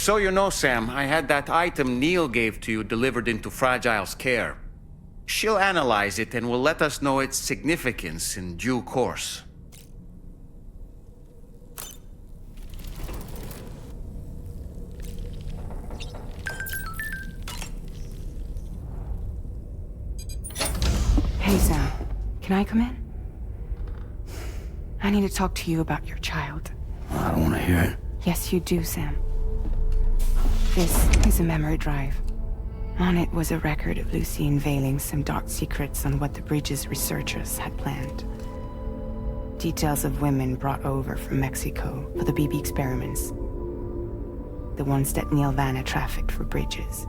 So you know, Sam, I had that item Neil gave to you delivered into Fragile's care. She'll analyze it and will let us know its significance in due course. Hey, Sam. Can I come in? I need to talk to you about your child. I don't want to hear it. Yes, you do, Sam. This is a memory drive. On it was a record of Lucy unveiling some dark secrets on what the Bridges researchers had planned. Details of women brought over from Mexico for the BB experiments. The ones that Neil Vanna trafficked for Bridges.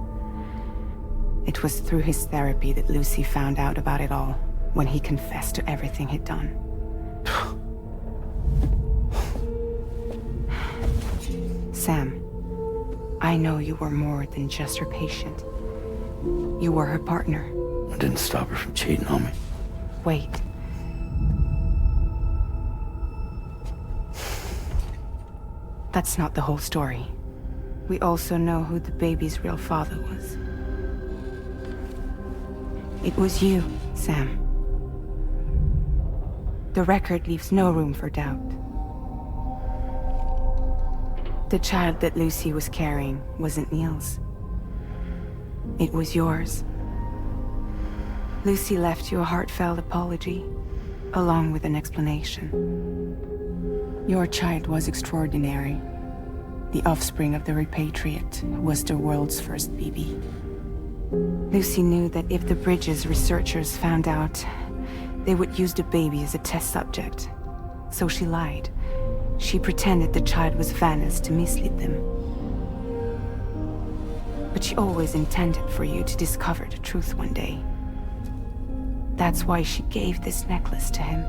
It was through his therapy that Lucy found out about it all, when he confessed to everything he'd done. Sam, I know you were more than just her patient. You were her partner. I didn't stop her from cheating on me. Wait. That's not the whole story. We also know who the baby's real father was. It was you, Sam. The record leaves no room for doubt. The child that Lucy was carrying wasn't Neil's. It was yours. Lucy left you a heartfelt apology, along with an explanation. Your child was extraordinary. The offspring of the repatriate who was the world's first BB. Lucy knew that if the Bridges researchers found out, they would use the baby as a test subject. So she lied. She pretended the child was Vanna's to mislead them. But she always intended for you to discover the truth one day. That's why she gave this necklace to him.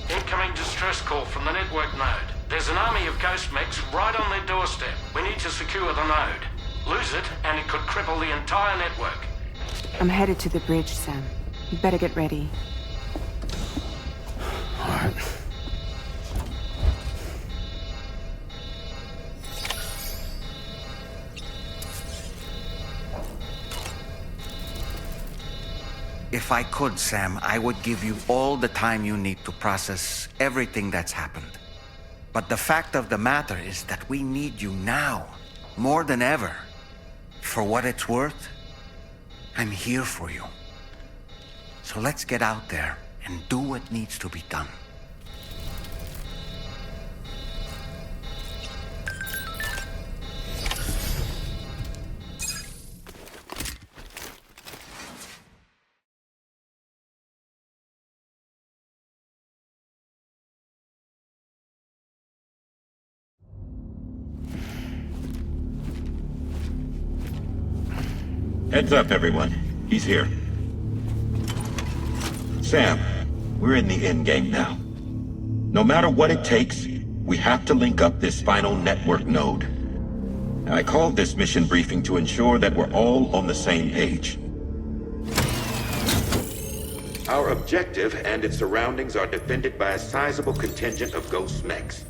Incoming distress call from the network node. There's an army of ghost mechs right on their doorstep. We need to secure the node. Lose it, and it could cripple the entire network. I'm headed to the bridge, Sam. You better get ready. All right. If I could, Sam, I would give you all the time you need to process everything that's happened. But the fact of the matter is that we need you now, more than ever. For what it's worth, I'm here for you. So let's get out there and do what needs to be done. Heads up, everyone. He's here. Sam, we're in the end game now. No matter what it takes, we have to link up this final network node. I called this mission briefing to ensure that we're all on the same page. Our objective and its surroundings are defended by a sizable contingent of ghost mechs.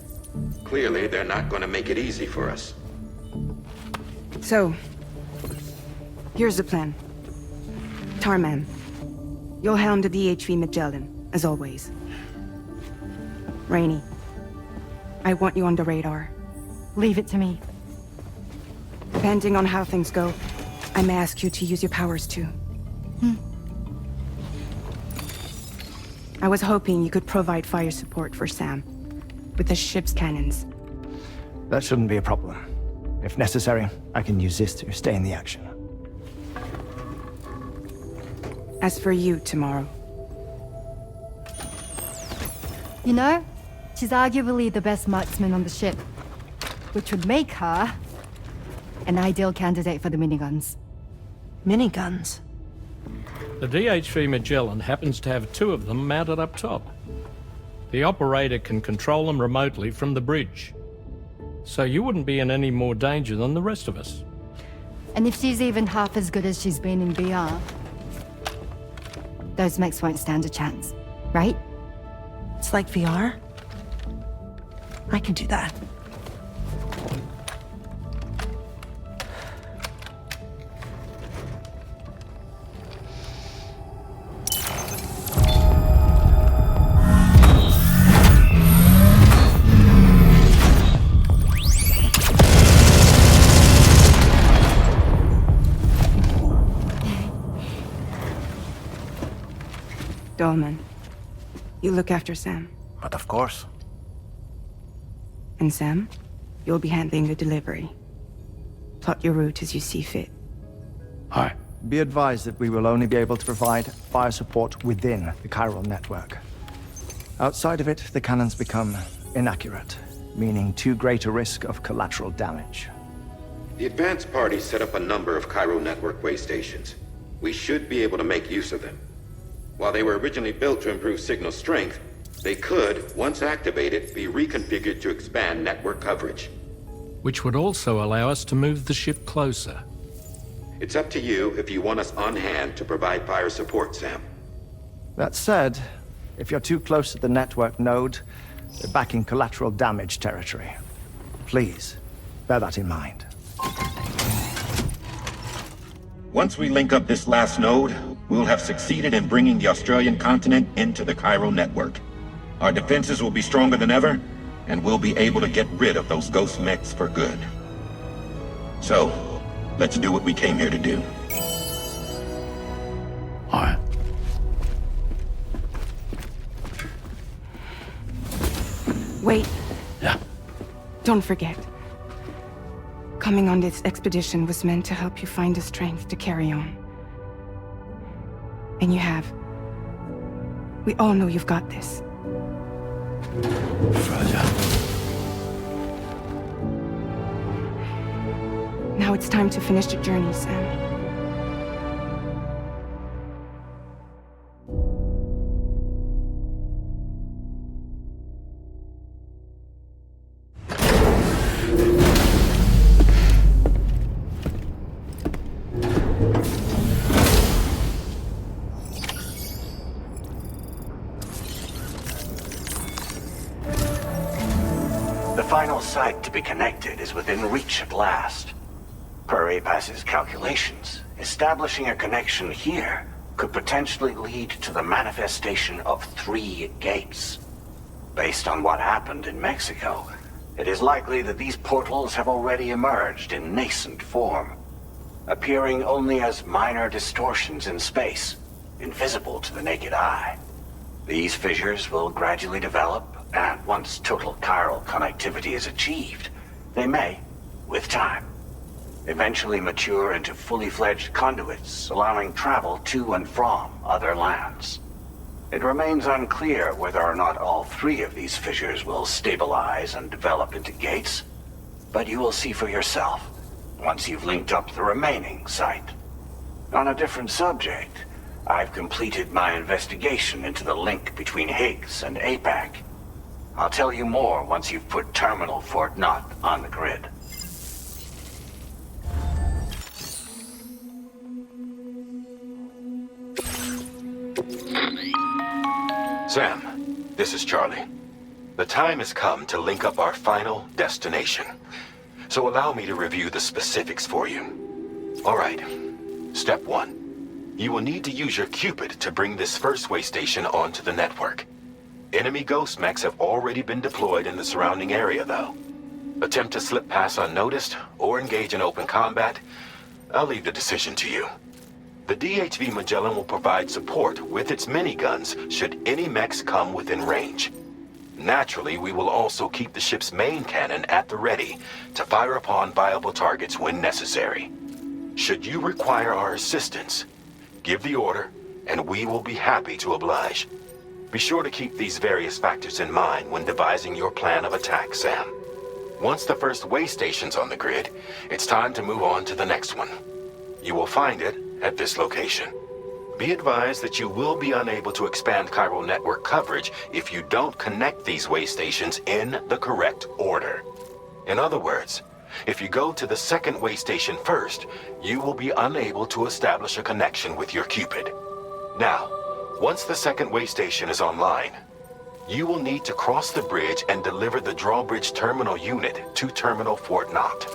Clearly, they're not going to make it easy for us. So, here's the plan. Tarman, you'll helm the DHV Magellan, as always. Rainey, I want you on the radar. Leave it to me. Depending on how things go, I may ask you to use your powers too. I was hoping you could provide fire support for Sam, with the ship's cannons. That shouldn't be a problem. If necessary, I can use this to stay in the action. As for you, tomorrow. You know, she's arguably the best marksman on the ship, which would make her an ideal candidate for the miniguns. Miniguns? The DHV Magellan happens to have 2 of them mounted up top. The operator can control them remotely from the bridge. So you wouldn't be in any more danger than the rest of us. And if she's even half as good as she's been in VR, those mechs won't stand a chance, right? It's like VR? I can do that. Dolman, you look after Sam. But of course. And Sam, you'll be handling the delivery. Plot your route as you see fit. Aye. Be advised that we will only be able to provide fire support within the chiral network. Outside of it, the cannons become inaccurate, meaning too great a risk of collateral damage. The advanced party set up a number of chiral network way stations. We should be able to make use of them. While they were originally built to improve signal strength, they could, once activated, be reconfigured to expand network coverage. Which would also allow us to move the ship closer. It's up to you if you want us on hand to provide fire support, Sam. That said, if you're too close to the network node, you're back in collateral damage territory. Please, bear that in mind. Once we link up this last node, we'll have succeeded in bringing the Australian continent into the chiral network. Our defenses will be stronger than ever, and we'll be able to get rid of those ghost mechs for good. So, let's do what we came here to do. Alright. Wait, Yeah. don't forget. Coming on this expedition was meant to help you find the strength to carry on. And you have. We all know you've got this. Fragile. Now it's time to finish the journey, Sam. The final site to be connected is within reach at last. Per APAS's calculations, establishing a connection here could potentially lead to the manifestation of 3 gates. Based on what happened in Mexico, it is likely that these portals have already emerged in nascent form, appearing only as minor distortions in space, invisible to the naked eye. These fissures will gradually develop, and once total chiral connectivity is achieved, they may, with time, eventually mature into fully fledged conduits, allowing travel to and from other lands. It remains unclear whether or not all 3 of these fissures will stabilize and develop into gates, but you will see for yourself once you've linked up the remaining site. On a different subject, I've completed my investigation into the link between Higgs and APAC. I'll tell you more once you've put Terminal Fort Knott on the grid. Sam, this is Charlie. The time has come to link up our final destination. So allow me to review the specifics for you. All right. Step 1. You will need to use your Cupid to bring this first way station onto the network. Enemy ghost mechs have already been deployed in the surrounding area, though. Attempt to slip past unnoticed or engage in open combat, I'll leave the decision to you. The DHV Magellan will provide support with its miniguns should any mechs come within range. Naturally, we will also keep the ship's main cannon at the ready to fire upon viable targets when necessary. Should you require our assistance, give the order, and we will be happy to oblige. Be sure to keep these various factors in mind when devising your plan of attack, Sam. Once the first way station's on the grid, it's time to move on to the next one. You will find it at this location. Be advised that you will be unable to expand chiral network coverage if you don't connect these way stations in the correct order. In other words, if you go to the second way station first, you will be unable to establish a connection with your Cupid. Now, once the second way station is online, You will need to cross the bridge and deliver the drawbridge terminal unit to Terminal Fort Knot.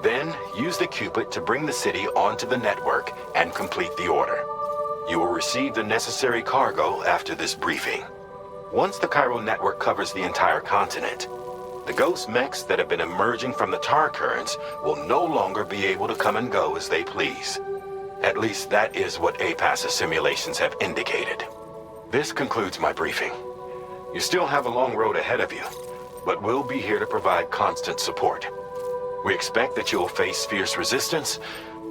Then, use the Cupid to bring the city onto the network and complete the order. You will receive the necessary cargo after this briefing. Once the chiral network covers the entire continent, the ghost mechs that have been emerging from the tar currents will no longer be able to come and go as they please. At least that is what APAS's simulations have indicated. This concludes my briefing. You still have a long road ahead of you, but we'll be here to provide constant support. We expect that you'll face fierce resistance,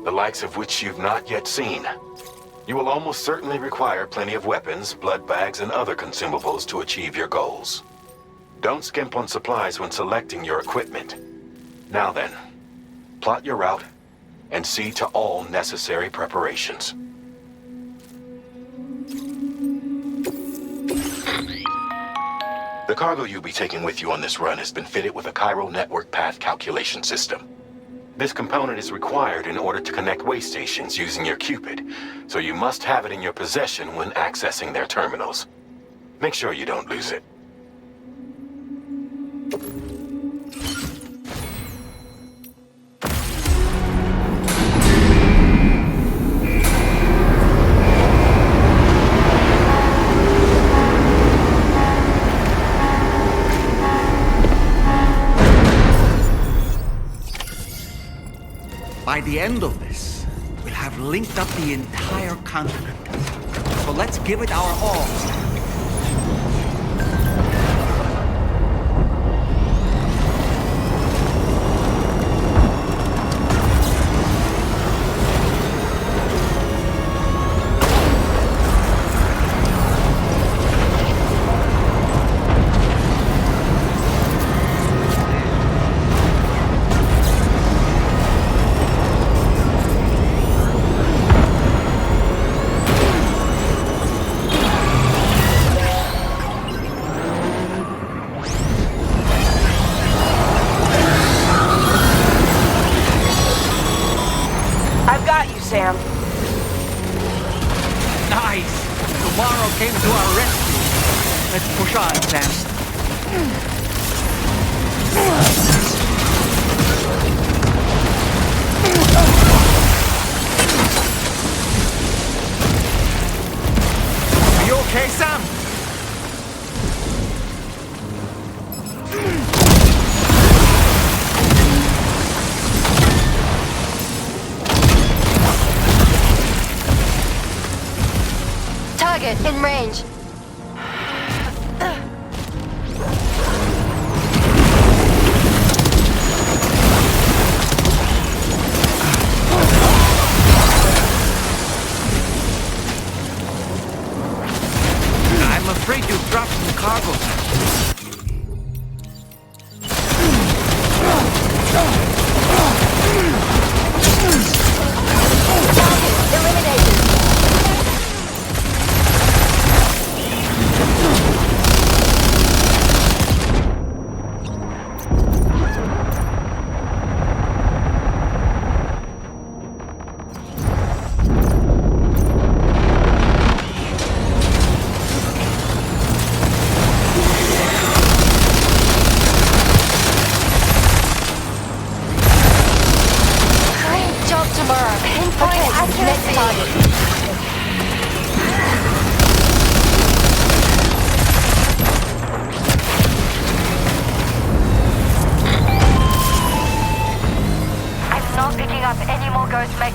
the likes of which you've not yet seen. You will almost certainly require plenty of weapons, blood bags, and other consumables to achieve your goals. Don't skimp on supplies when selecting your equipment. Now then, plot your route and see to all necessary preparations. The cargo you'll be taking with you on this run has been fitted with a chiral network path calculation system. This component is required in order to connect way stations using your Cupid, so you must have it in your possession when accessing their terminals. Make sure you don't lose it. By the end of this, we'll have linked up the entire continent. So let's give it our all, Sam. Sam. Nice! Tomorrow came to our rescue. Let's push on, Sam. Are you okay, Sam? Target in range. I'm afraid you dropped some cargo. Target eliminated.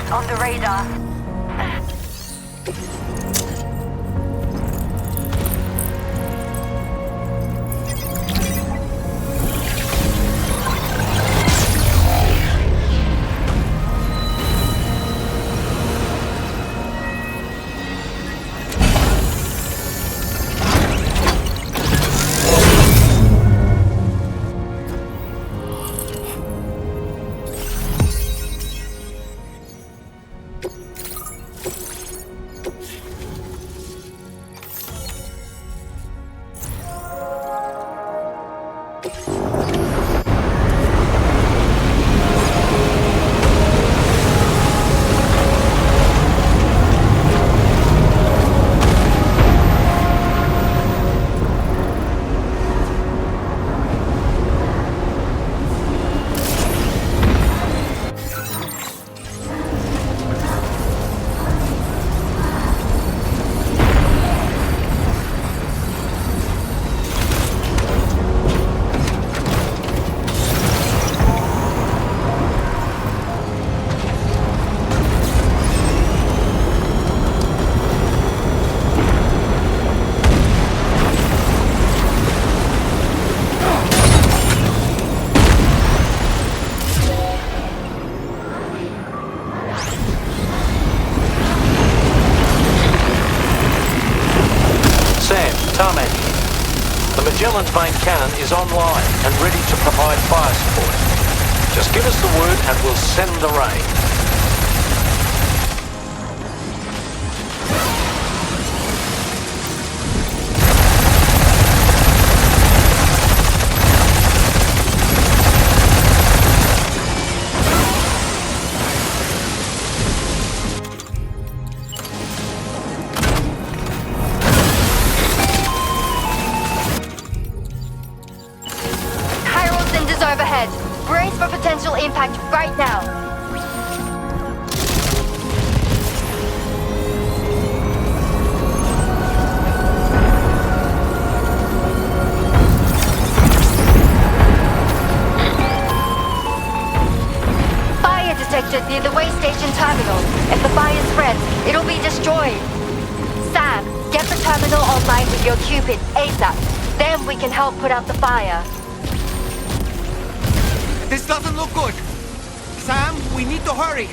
On the radar. Magellan's main cannon is online and ready to provide fire support. Just give us the word and we'll send the rain. Overhead. Brace for potential impact right now. Fire detected near the way station terminal. If the fire spreads, it'll be destroyed. Sam, get the terminal online with your Cupid ASAP. Then we can help put out the fire. This doesn't look good. Sam, we need to hurry.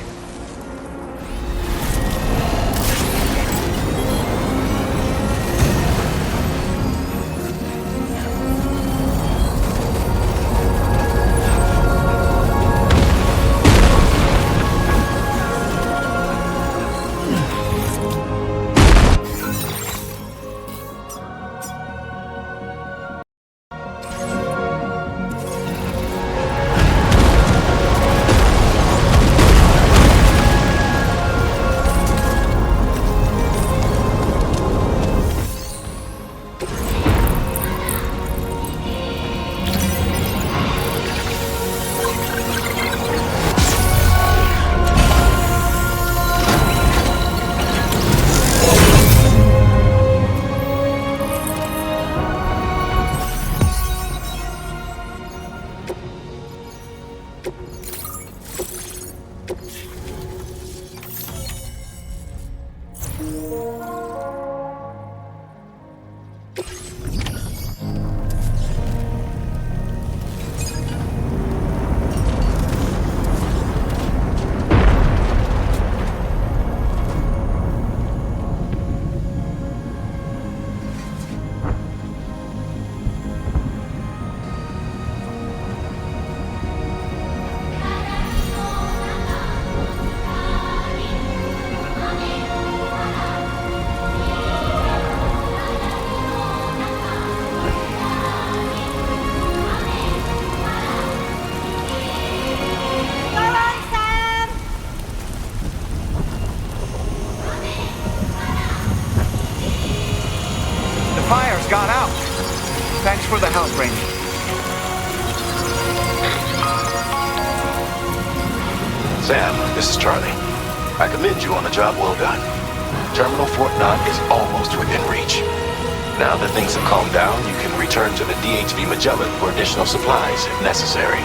Got out. Thanks for the help, Rainy. Sam, this is Charlie. I commend you on a job well done. Terminal Fort Knott is almost within reach. Now that things have calmed down, you can return to the DHV Magellan for additional supplies if necessary.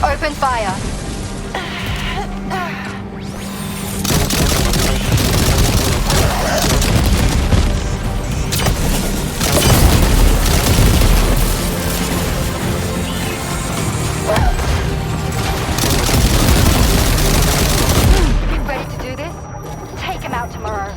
Open fire. Ready to do this? Take him out tomorrow.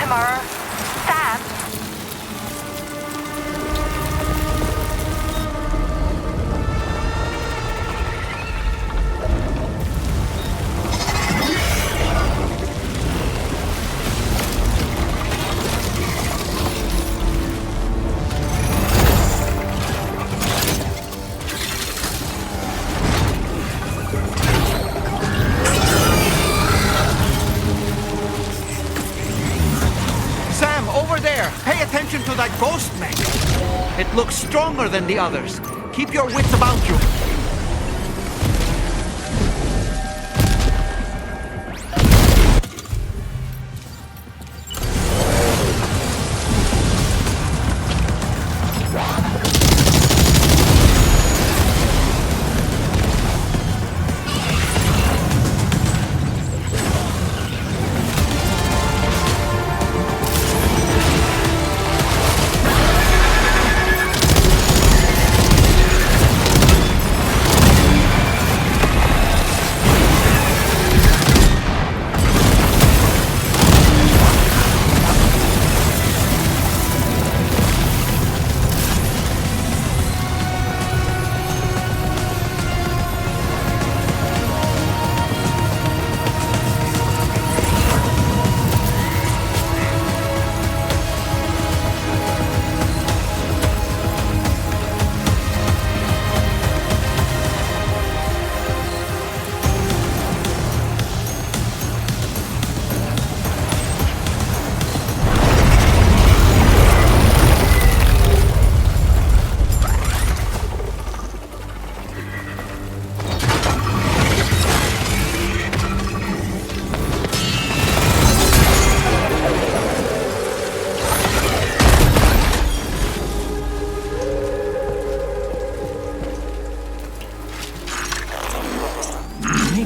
tomorrow. Sam? To that ghost mech. It looks stronger than the others. Keep your wits about you.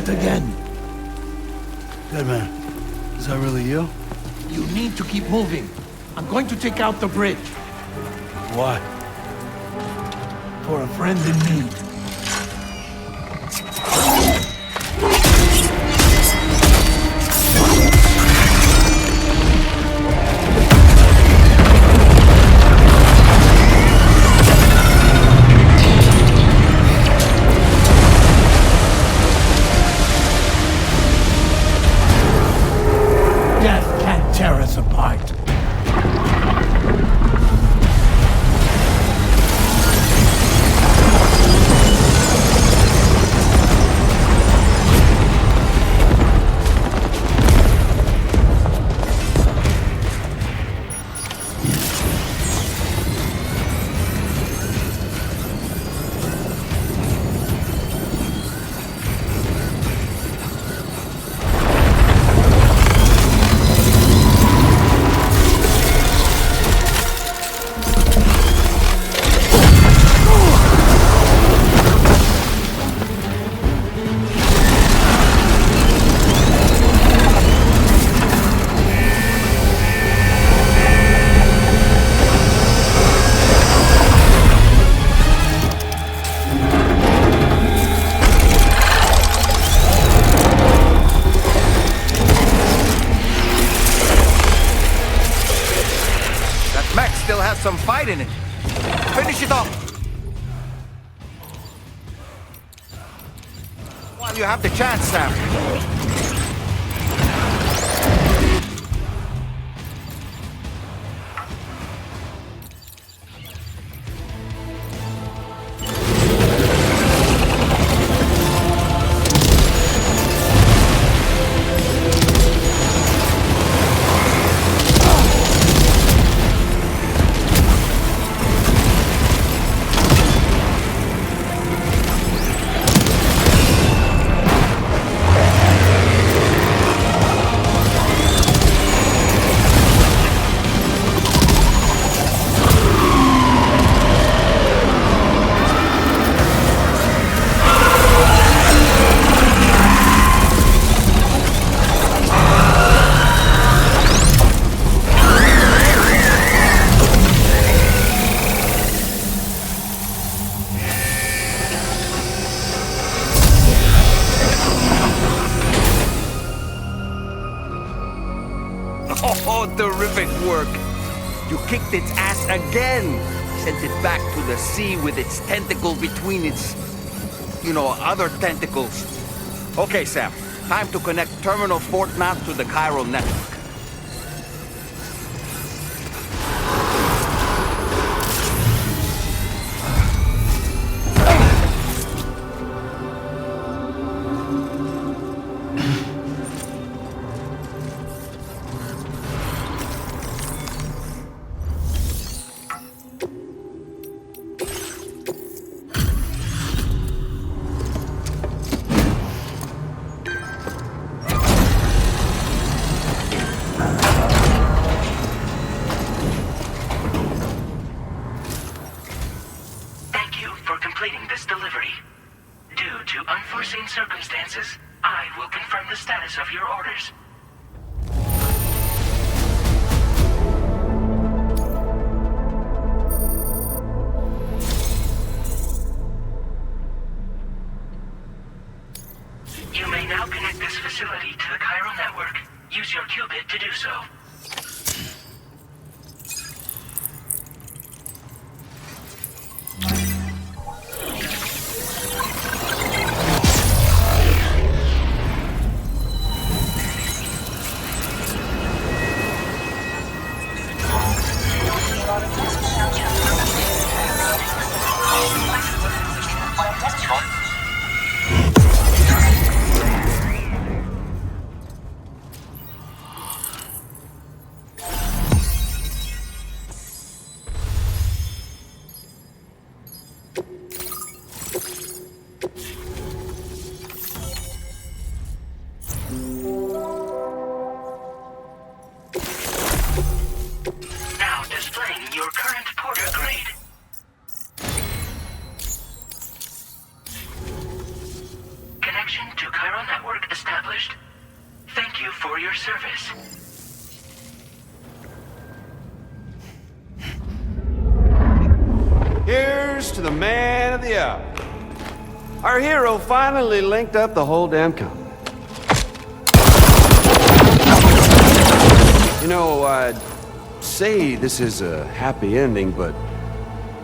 Again. Good man. Is that really you? You need to keep moving. I'm going to take out the bridge. Why? For a friend in need. Tear us apart. Some fight in it. Finish it off. While you have the chance, Sam. Terrific work. You kicked its ass again. Sent it back to the sea with its tentacle between its, other tentacles. Okay, Sam. Time to connect Terminal Fort Mount to the chiral network. Here's to the man of the hour. Our hero finally linked up the whole damn company. I'd say this is a happy ending, but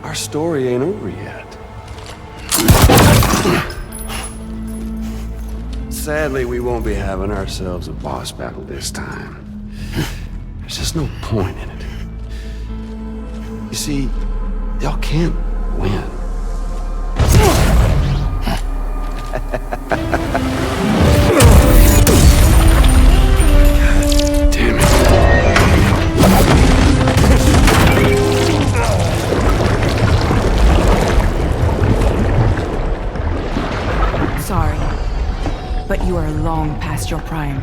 our story ain't over yet. Sadly, we won't be having ourselves a boss battle this time. There's just no point in it. You see, y'all can't win. Damn it. Sorry, but you are long past your prime.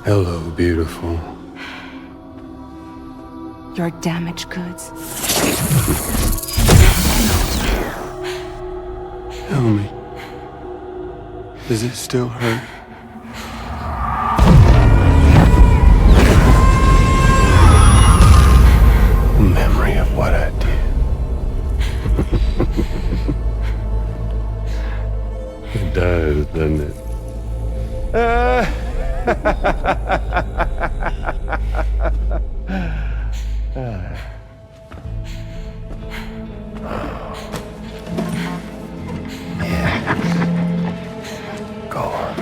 Hello, beautiful. Your damaged goods. Tell me, does it still hurt? A memory of what I did. It does, doesn't it? Go on.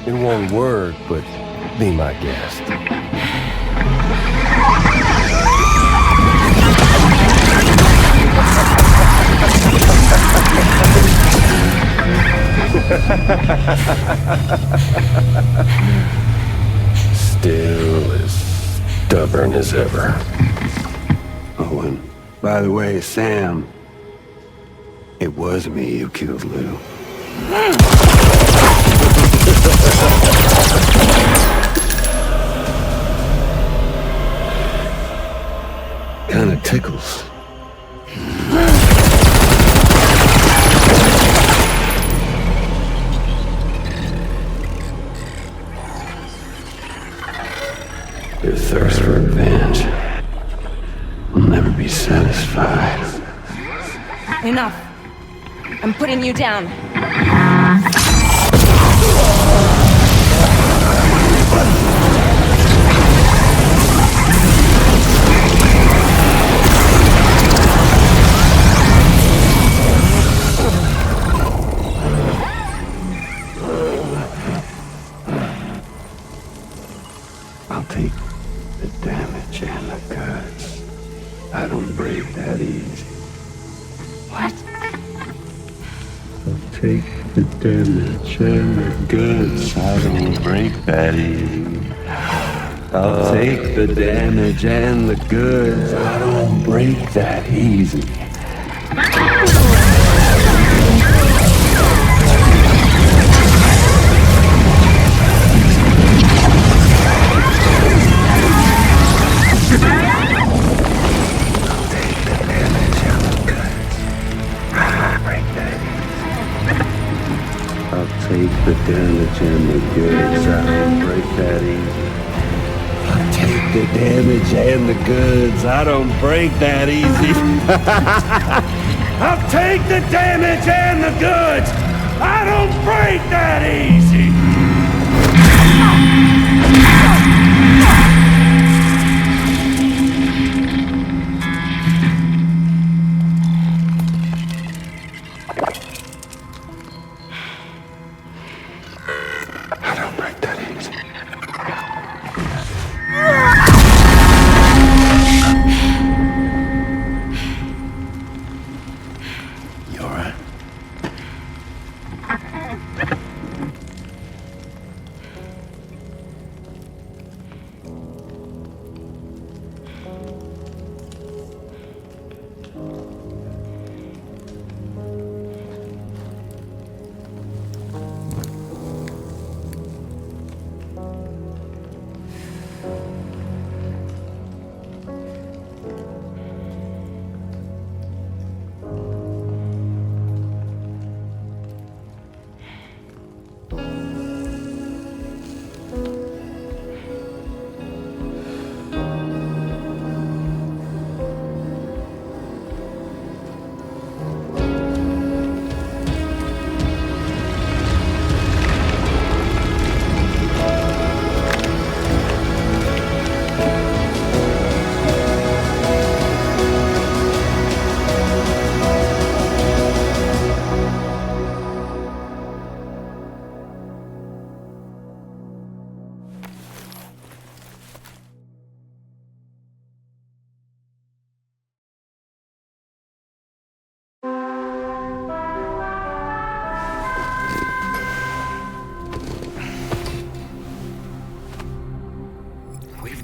In one word, but be my guest. Still as stubborn as ever. Oh, and by the way, Sam, it was me who killed Lou. Kinda tickles. Enough. I'm putting you down. I'll take the damage and the goods. I don't break that easy. What? I'll take the damage and the goods. I don't break that easy. I'll take the damage and the goods. I don't break that easy. Take the damage and the goods. I don't break that easy. I'll take the damage and the goods. I don't break that easy. I'll take the damage and the goods. I don't break that easy.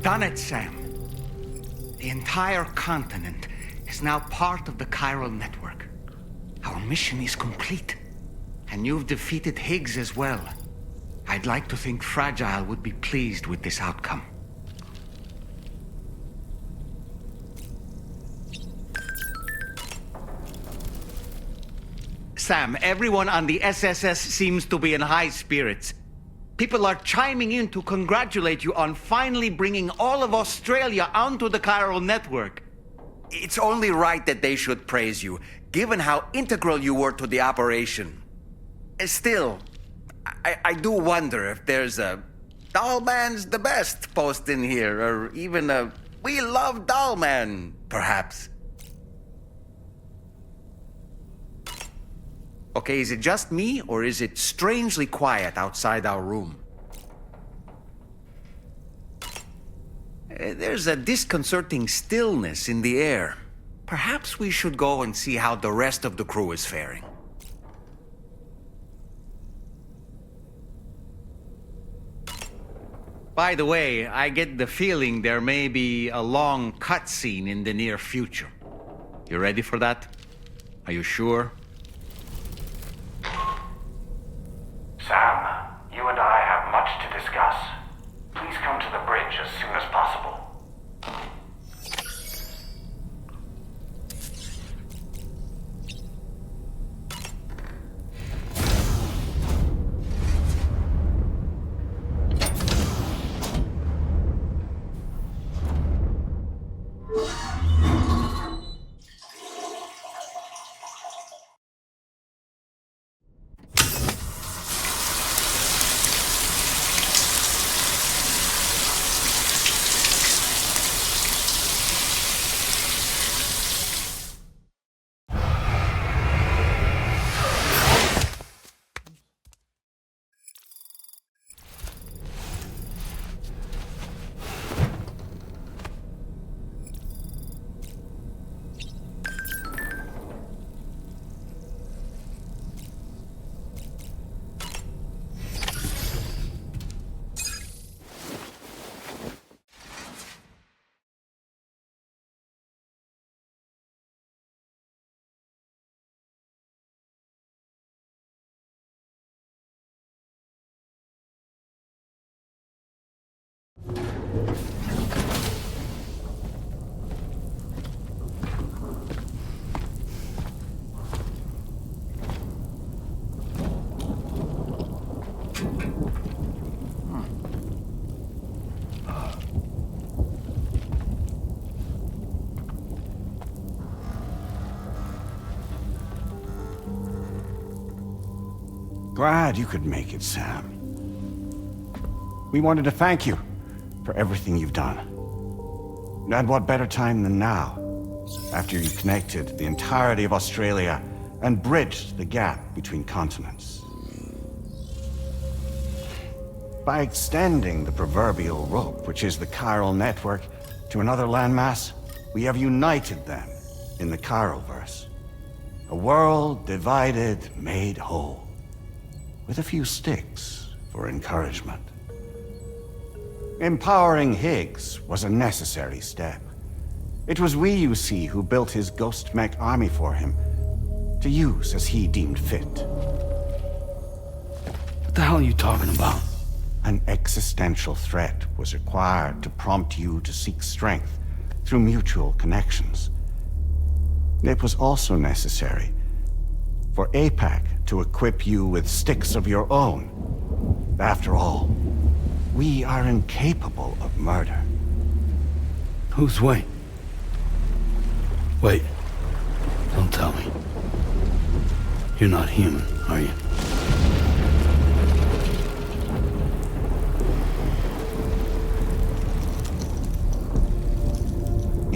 Done it, Sam. The entire continent is now part of the chiral network. Our mission is complete. And you've defeated Higgs as well. I'd like to think Fragile would be pleased with this outcome. Sam, everyone on the SSS seems to be in high spirits. People are chiming in to congratulate you on finally bringing all of Australia onto the chiral network. It's only right that they should praise you, given how integral you were to the operation. Still, I do wonder if there's a Dollman's the best post in here, or even a We Love Dollman, perhaps. Okay, is it just me, or is it strangely quiet outside our room? There's a disconcerting stillness in the air. Perhaps we should go and see how the rest of the crew is faring. By the way, I get the feeling there may be a long cutscene in the near future. You ready for that? Are you sure? Sam, you and I have much to discuss. Please come to the bridge as soon as possible. Glad you could make it, Sam. We wanted to thank you for everything you've done. And what better time than now, after you connected the entirety of Australia and bridged the gap between continents. By extending the proverbial rope, which is the chiral network, to another landmass, we have united them in the Chiralverse. A world divided, made whole, with a few sticks for encouragement. Empowering Higgs was a necessary step. It was we, you see, who built his ghost mech army for him, to use as he deemed fit. What the hell are you talking about? An existential threat was required to prompt you to seek strength through mutual connections. It was also necessary for APAC to equip you with sticks of your own. After all, we are incapable of murder. Who's we? Wait. Don't tell me. You're not human, are you?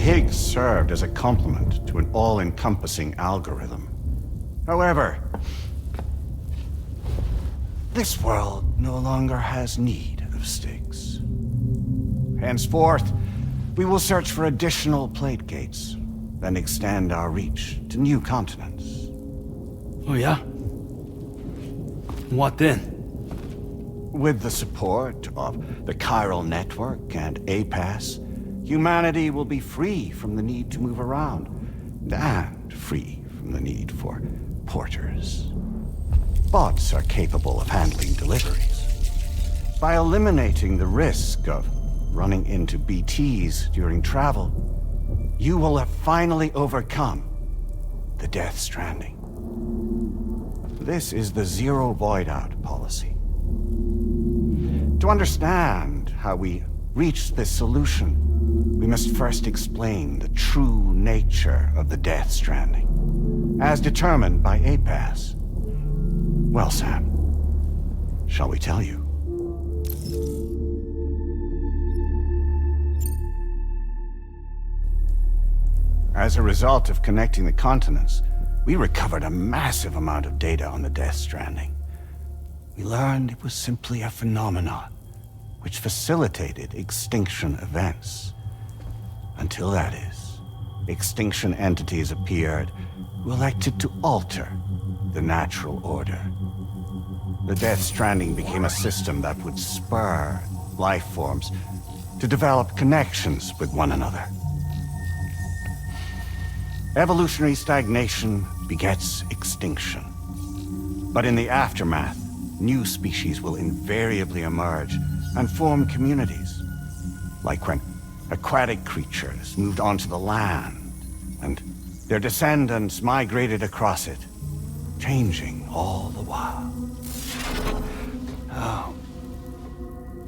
Higgs served as a complement to an all-encompassing algorithm. However, this world no longer has need of sticks. Henceforth, we will search for additional plate gates, then extend our reach to new continents. Oh yeah? What then? With the support of the chiral network and APAS, humanity will be free from the need to move around, and free from the need for porters. Bots are capable of handling deliveries. By eliminating the risk of running into BTs during travel, you will have finally overcome the Death Stranding. This is the zero void-out policy. To understand how we reached this solution, we must first explain the true nature of the Death Stranding, as determined by APAS. Well, Sam, shall we tell you? As a result of connecting the continents, we recovered a massive amount of data on the Death Stranding. We learned it was simply a phenomenon which facilitated extinction events. Until that is, extinction entities appeared who elected to alter the natural order. The Death Stranding became a system that would spur life forms to develop connections with one another. Evolutionary stagnation begets extinction. But in the aftermath, new species will invariably emerge and form communities. Like when aquatic creatures moved onto the land, and their descendants migrated across it, changing all the while. Oh.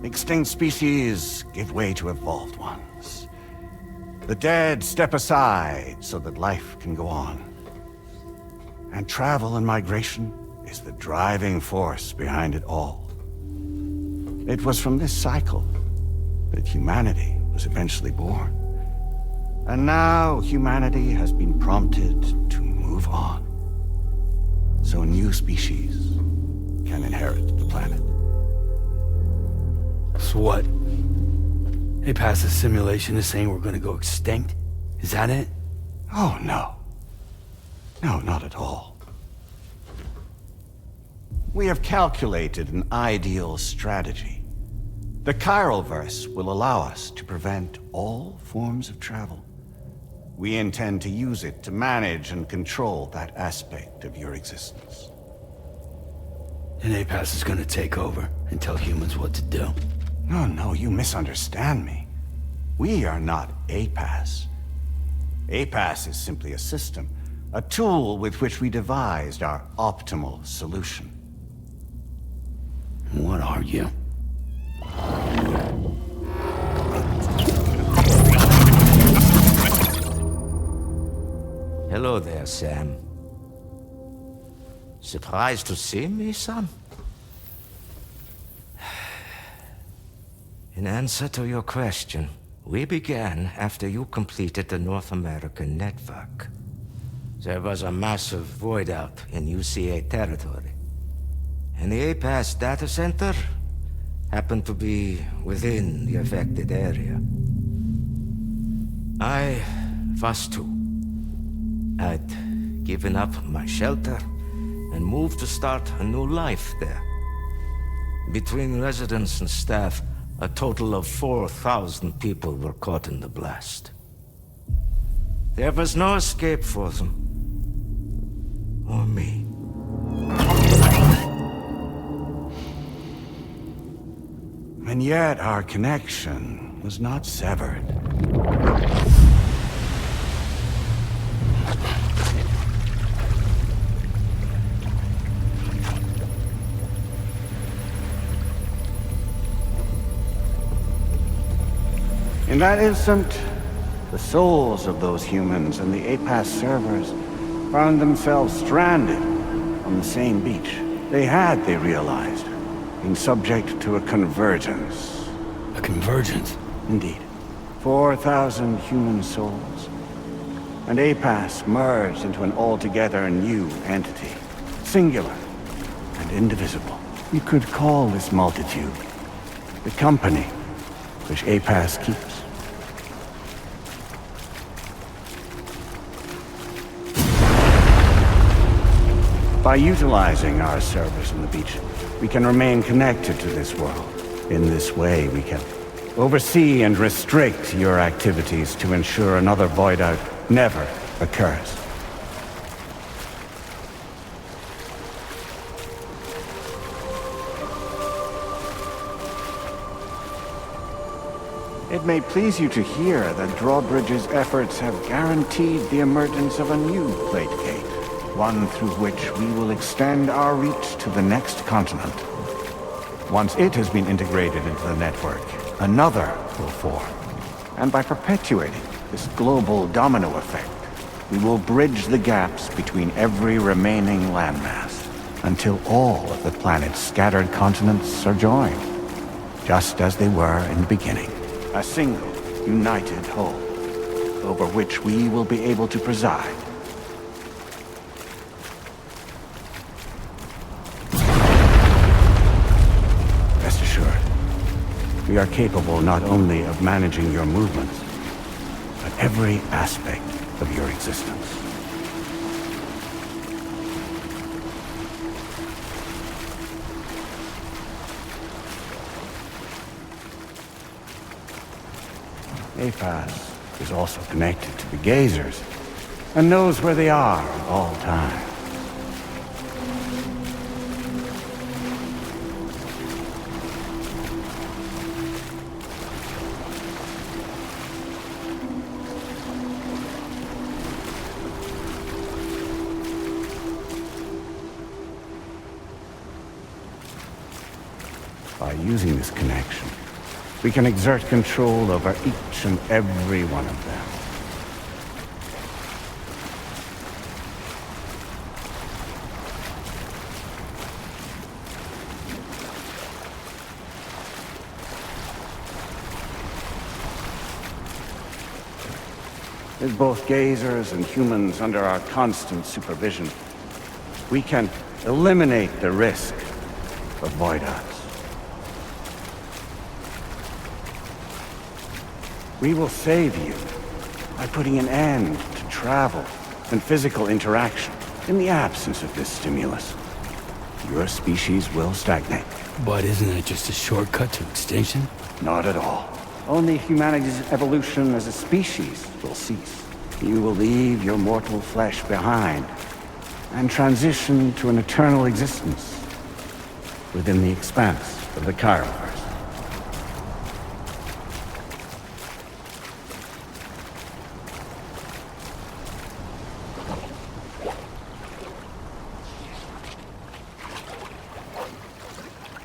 Extinct species give way to evolved ones. The dead step aside so that life can go on. And travel and migration is the driving force behind it all. It was from this cycle that humanity was eventually born. And now humanity has been prompted to move on, so new species can inherit the planet. So what? They passed a simulation is saying we're gonna go extinct? Is that it? Oh, no. No, not at all. We have calculated an ideal strategy. The Chiralverse will allow us to prevent all forms of travel. We intend to use it to manage and control that aspect of your existence. And APAS is gonna take over and tell humans what to do. No, you misunderstand me. We are not APAS. APAS is simply a system, a tool with which we devised our optimal solution. What are you? Hello there, Sam. Surprised to see me, son? In answer to your question, we began after you completed the North American network. There was a massive void out in UCA territory. And the APAS data center happened to be within the affected area. I was too. I'd given up my shelter and moved to start a new life there. Between residents and staff, a total of 4,000 people were caught in the blast. There was no escape for them. Or me. And yet our connection was not severed. In that instant, the souls of those humans and the APAS servers found themselves stranded on the same beach. They realized, been subject to a convergence. A convergence? Indeed. 4,000 human souls. And APAS merged into an altogether new entity. Singular and indivisible. You could call this multitude the company which APAS keeps. By utilizing our servers on the beach, we can remain connected to this world. In this way, we can oversee and restrict your activities to ensure another void out never occurs. It may please you to hear that Drawbridge's efforts have guaranteed the emergence of a new plate gate. One through which we will extend our reach to the next continent. Once it has been integrated into the network, another will form. And by perpetuating this global domino effect, we will bridge the gaps between every remaining landmass, until all of the planet's scattered continents are joined, just as they were in the beginning. A single, united whole, over which we will be able to preside. We are capable not only of managing your movements, but every aspect of your existence. APAS is also connected to the Gazers, and knows where they are at all times. By using this connection, we can exert control over each and every one of them. With both Gazers and humans under our constant supervision, we can eliminate the risk of void outs. We will save you by putting an end to travel and physical interaction. In the absence of this stimulus, your species will stagnate. But isn't that just a shortcut to extinction? Not at all. Only humanity's evolution as a species will cease. You will leave your mortal flesh behind and transition to an eternal existence within the expanse of the Chiroverse.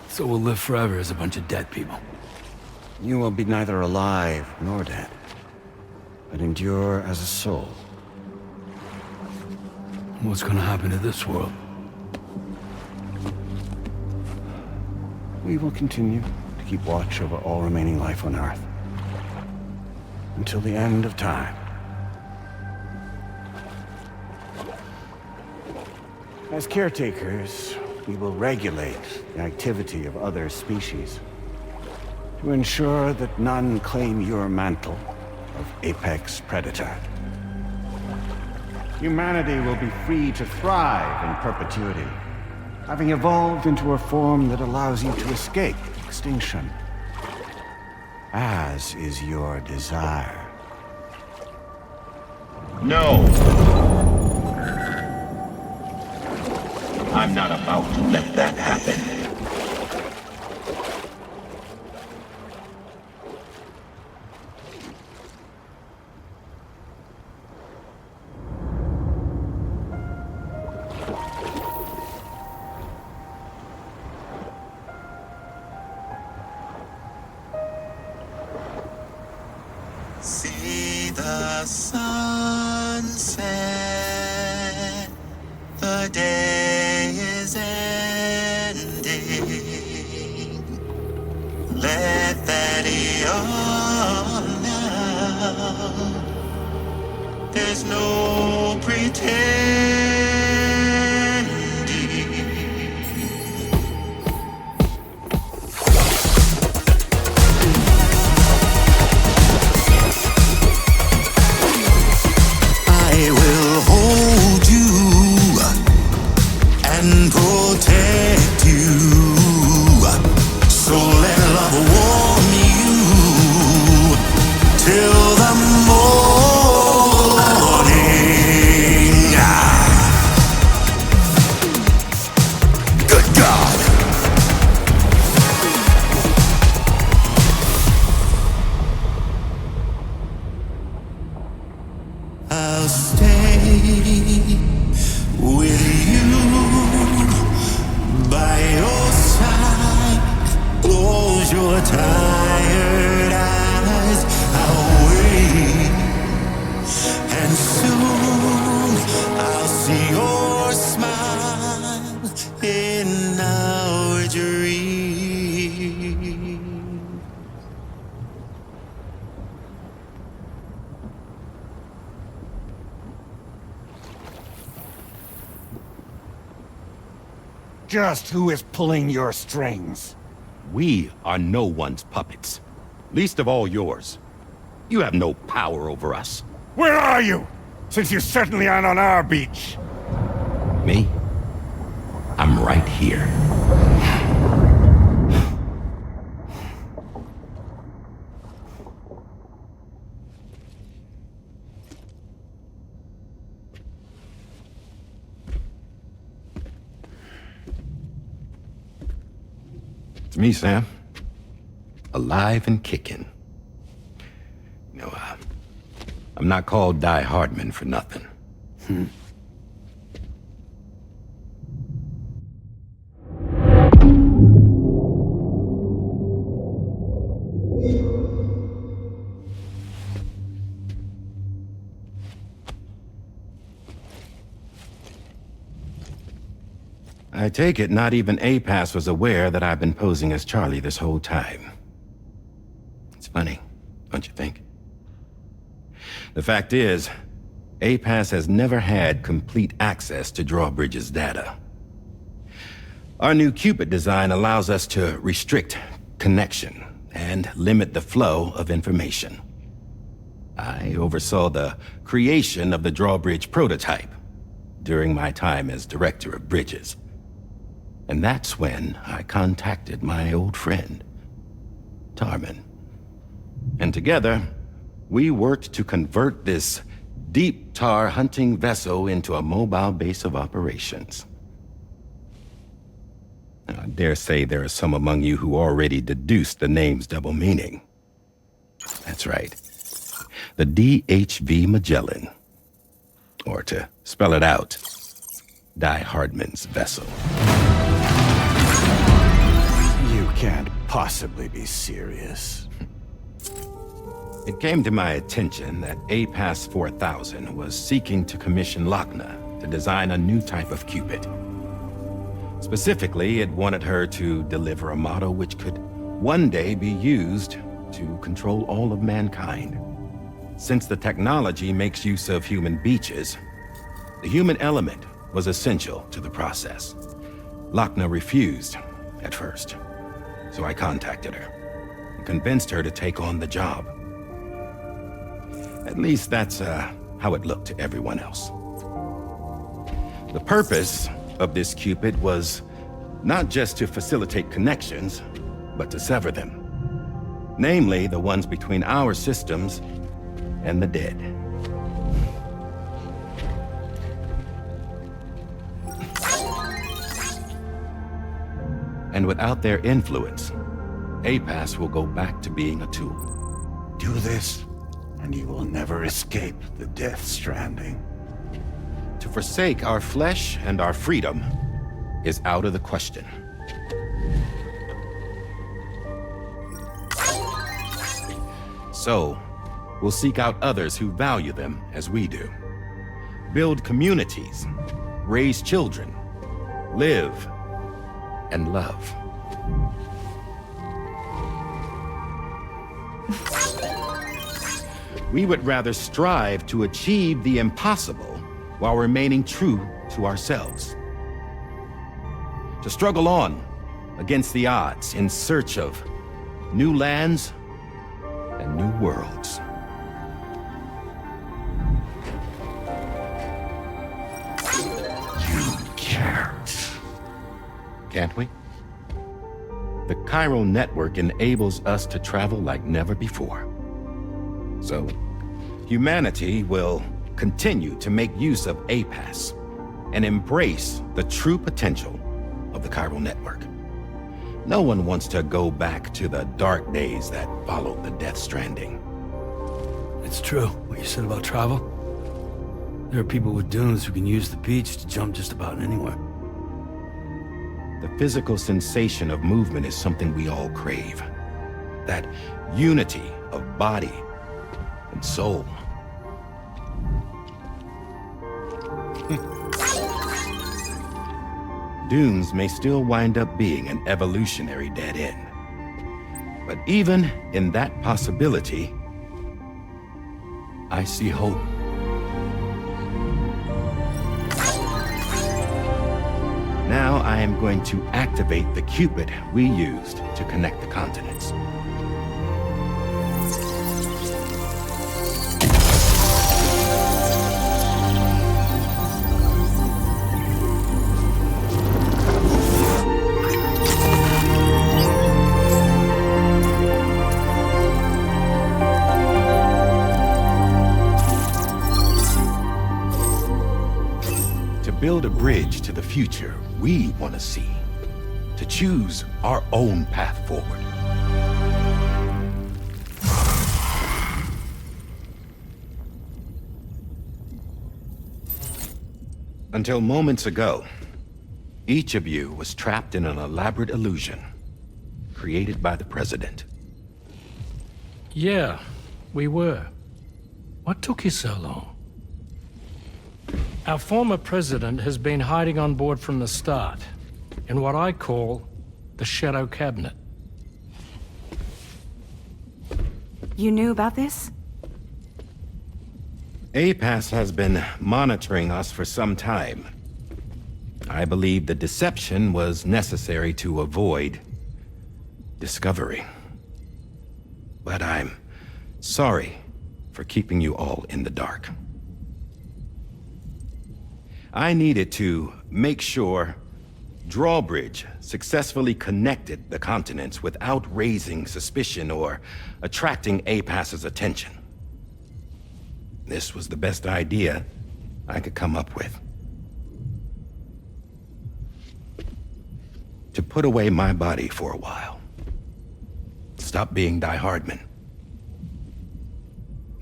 So we'll live forever as a bunch of dead people. You will be neither alive nor dead, but endure as a soul. What's gonna happen to this world? We will continue to keep watch over all remaining life on Earth. Until the end of time. As caretakers, we will regulate the activity of other species to ensure that none claim your mantle of apex predator. Humanity will be free to thrive in perpetuity, having evolved into a form that allows you to escape extinction, as is your desire. No! I'm not about to let that happen. See the sunset, the day is ending. Let that yawn now. There's no pretending. I will hold you and protect you. So let love warm you till the morning. Good God. I'll stay with you by your side. Close your tired eyes. I'll wait, and soon I'll see your smile in our dream. Just who is pulling your strings? We are no one's puppets. Least of all yours. You have no power over us. Where are you? Since you certainly aren't on our beach. Me? I'm right here. It's me, Sam. Alive and kicking. You know, I'm not called Die Hardman for nothing. I take it not even APAS was aware that I've been posing as Charlie this whole time. It's funny, don't you think? The fact is, APAS has never had complete access to Drawbridge's data. Our new Cupid design allows us to restrict connection and limit the flow of information. I oversaw the creation of the Drawbridge prototype during my time as Director of Bridges. And that's when I contacted my old friend, Tarman. And together, we worked to convert this deep tar hunting vessel into a mobile base of operations. Now, I dare say there are some among you who already deduced the name's double meaning. That's right. The DHV Magellan. Or to spell it out, Die Hardman's vessel. You can't possibly be serious. It came to my attention that APAS 4000 was seeking to commission Lochna to design a new type of Cupid. Specifically, it wanted her to deliver a model which could one day be used to control all of mankind. Since the technology makes use of human beaches, the human element was essential to the process. Lochner refused at first, so I contacted her and convinced her to take on the job. At least that's how it looked to everyone else. The purpose of this Cupid was not just to facilitate connections, but to sever them. Namely, the ones between our systems and the dead. And without their influence, APAS will go back to being a tool. Do this, and you will never escape the Death Stranding. To forsake our flesh and our freedom is out of the question. So, we'll seek out others who value them as we do. Build communities, raise children, live, and love. We would rather strive to achieve the impossible while remaining true to ourselves. To struggle on against the odds in search of new lands and new worlds. You can't. Can't we? The chiral network enables us to travel like never before. So, humanity will continue to make use of APAS and embrace the true potential of the chiral network. No one wants to go back to the dark days that followed the Death Stranding. It's true, what you said about travel. There are people with dunes who can use the beach to jump just about anywhere. The physical sensation of movement is something we all crave. That unity of body and soul. Dunes may still wind up being an evolutionary dead end. But even in that possibility, I see hope. Now I am going to activate the Cupid we used to connect the continents. Build a bridge to the future we want to see, to choose our own path forward. Until moments ago, each of you was trapped in an elaborate illusion created by the President. Yeah, we were. What took you so long? Our former president has been hiding on board from the start, in what I call the Shadow Cabinet. You knew about this? APAS has been monitoring us for some time. I believe the deception was necessary to avoid discovery. But I'm sorry for keeping you all in the dark. I needed to make sure Drawbridge successfully connected the continents without raising suspicion or attracting APAS's attention. This was the best idea I could come up with. To put away my body for a while. Stop being Die Hardman.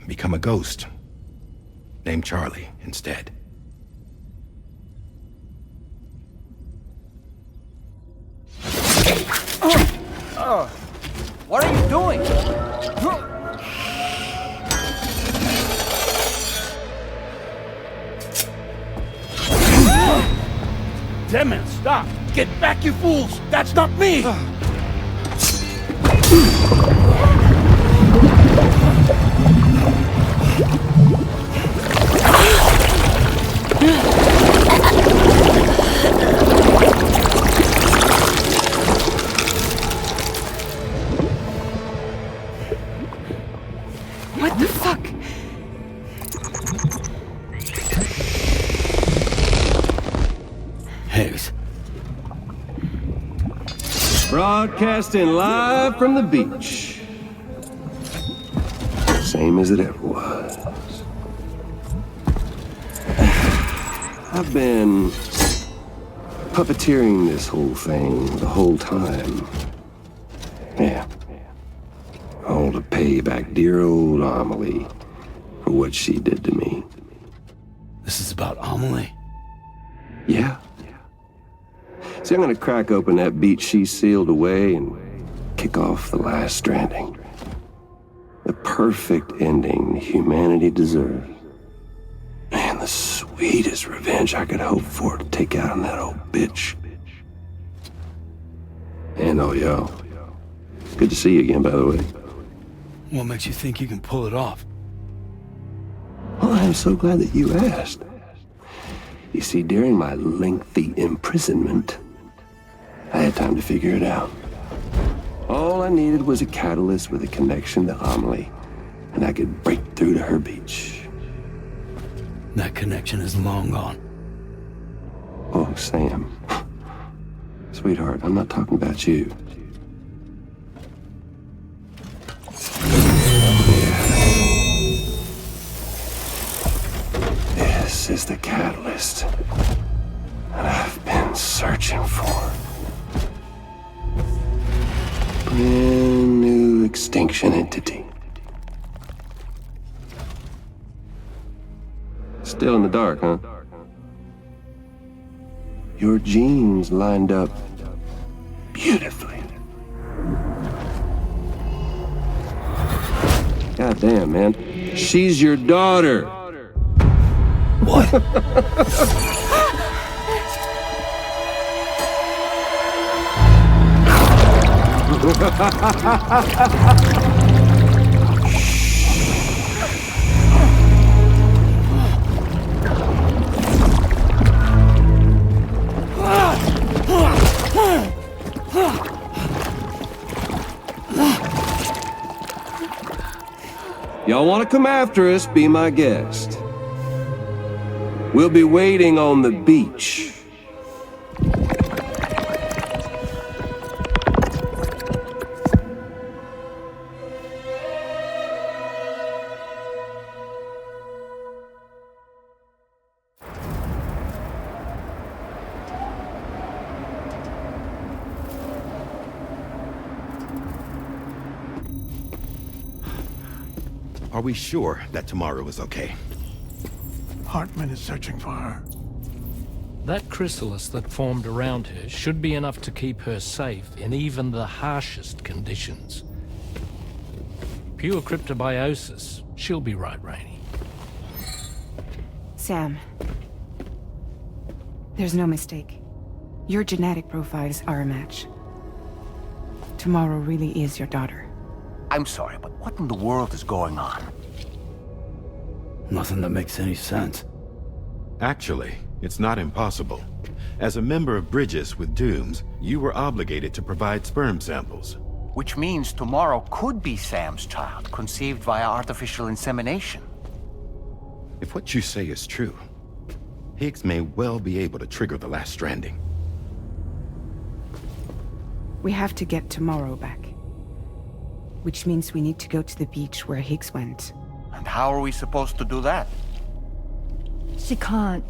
Become a ghost. Named Charlie instead. What are you doing? Damn it, stop! Get back, you fools! That's not me! What the fuck? Higgs. Broadcasting live from the beach. Same as it ever was. I've been puppeteering this whole thing the whole time. Yeah. All to pay back dear old Amelie for what she did to me. This is about Amelie? Yeah. See, I'm gonna crack open that beach she sealed away and kick off the last stranding. The perfect ending humanity deserves. And the sweetest revenge I could hope for to take out on that old bitch. And oh, yo. Good to see you again, by the way. What makes you think you can pull it off? Well, I'm so glad that you asked. You see, during my lengthy imprisonment, I had time to figure it out. All I needed was a catalyst with a connection to Amelie, and I could break through to her beach. That connection is long gone. Oh, Sam. Sweetheart, I'm not talking about you. This is the catalyst that I've been searching for. Brand new extinction entity. Still in the dark, huh? Your genes lined up beautifully. God damn, man. She's your daughter. What? Y'all want to come after us, be my guest. We'll be waiting on the beach. Are we sure that tomorrow is okay? Hartman is searching for her. That chrysalis that formed around her should be enough to keep her safe in even the harshest conditions. Pure cryptobiosis. She'll be right, Rainey. Sam. There's no mistake. Your genetic profiles are a match. Tomorrow really is your daughter. I'm sorry, but what in the world is going on? Nothing that makes any sense. Actually, it's not impossible. As a member of Bridges with Dooms, you were obligated to provide sperm samples. Which means tomorrow could be Sam's child, conceived via artificial insemination. If what you say is true, Higgs may well be able to trigger the last stranding. We have to get tomorrow back. Which means we need to go to the beach where Higgs went. And how are we supposed to do that? She can't.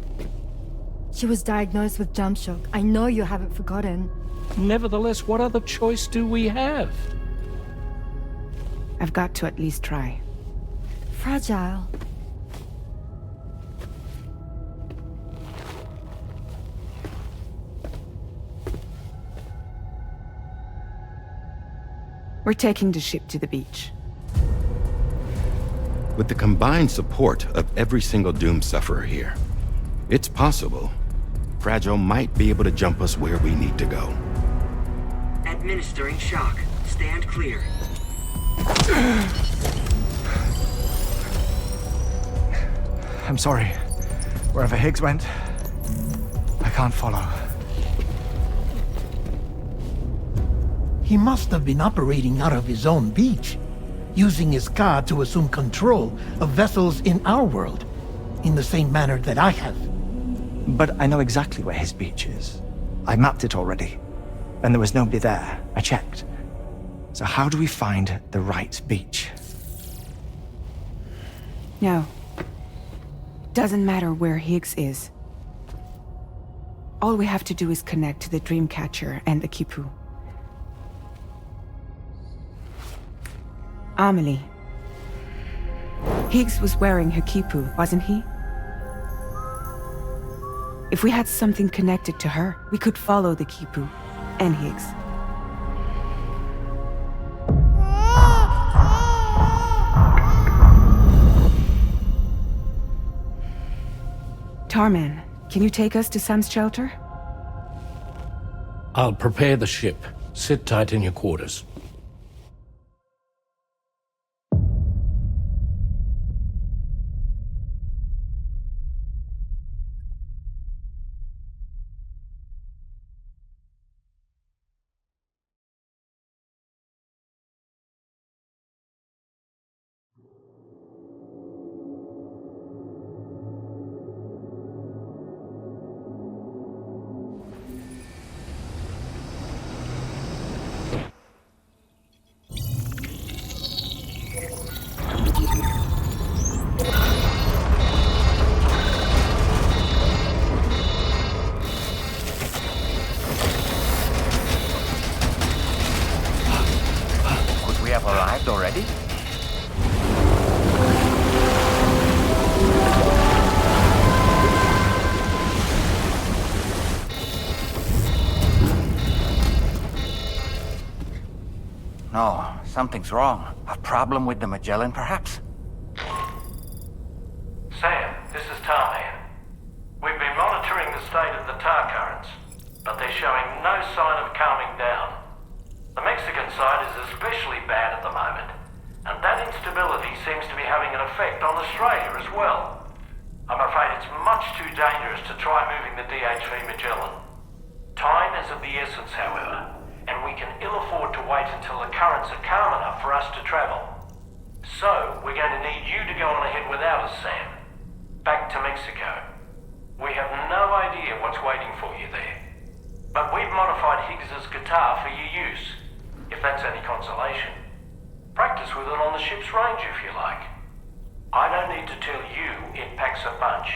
She was diagnosed with jump shock. I know you haven't forgotten. Nevertheless, what other choice do we have? I've got to at least try. Fragile. We're taking the ship to the beach. With the combined support of every single Doom sufferer here, it's possible Fragile might be able to jump us where we need to go. Administering shock. Stand clear. I'm sorry. Wherever Higgs went, I can't follow. He must have been operating out of his own beach, using his car to assume control of vessels in our world, in the same manner that I have. But I know exactly where his beach is. I mapped it already, and there was nobody there. I checked. So how do we find the right beach? No. Doesn't matter where Higgs is. All we have to do is connect to the Dreamcatcher and the Kipu. Amelie. Higgs was wearing her Kipu, wasn't he? If we had something connected to her, we could follow the Kipu and Higgs. Tarman, can you take us to Sam's shelter? I'll prepare the ship. Sit tight in your quarters. Arrived already? No, something's wrong. A problem with the Magellan, perhaps? Sam, this is Tarman. We've been monitoring the state of the tar currents, but they're showing no sign of calming down. The Mexican side is especially bad at the moment, and that instability seems to be having an effect on Australia as well. I'm afraid it's much too dangerous to try moving the DHV Magellan. Time is of the essence, however, and we can ill afford to wait until the currents are calm enough for us to travel. So, we're going to need you to go on ahead without us, Sam. Back to Mexico. We have no idea what's waiting for you there. But we've modified Higgs's guitar for your use, if that's any consolation. Practice with it on the ship's range if you like. I don't need to tell you it packs a punch.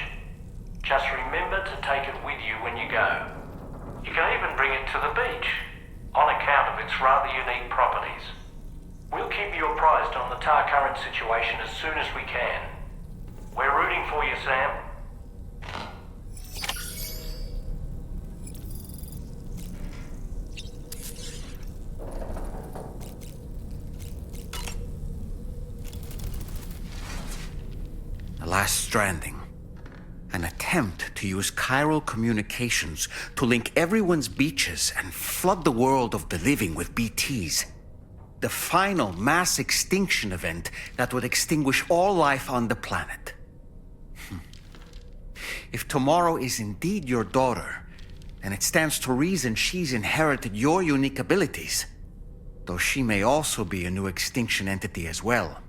Just remember to take it with you when you go. You can even bring it to the beach, on account of its rather unique properties. We'll keep you apprised on the tar current situation as soon as we can. We're rooting for you, Sam. The last stranding. An attempt to use chiral communications to link everyone's beaches and flood the world of the living with BTs. The final mass extinction event that would extinguish all life on the planet. If tomorrow is indeed your daughter, then it stands to reason she's inherited your unique abilities, though she may also be a new extinction entity as well.